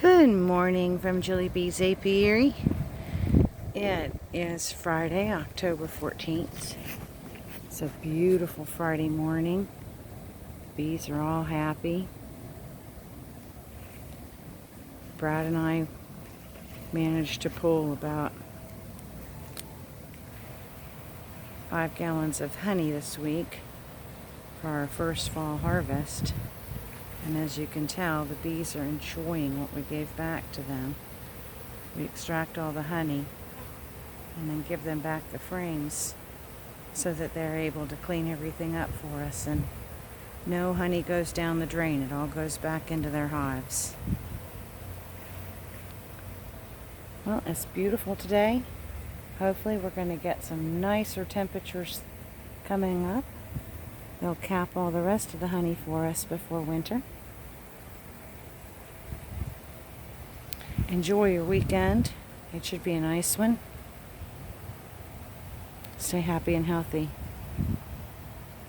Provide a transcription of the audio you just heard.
Good morning from Julie B's Apiary. It is Friday, October 14th. It's a beautiful Friday morning. Bees are all happy. Brad and I managed to pull about 5 gallons of honey this week for our first fall harvest. And as you can tell, the bees are enjoying what we gave back to them. We extract all the honey and then give them back the frames so that they're able to clean everything up for us, and no honey goes down the drain. It all goes back into their hives. Well, it's beautiful today. Hopefully we're going to get some nicer temperatures coming up. They'll cap all the rest of the honey for us before winter. Enjoy your weekend. It should be a nice one. Stay happy and healthy.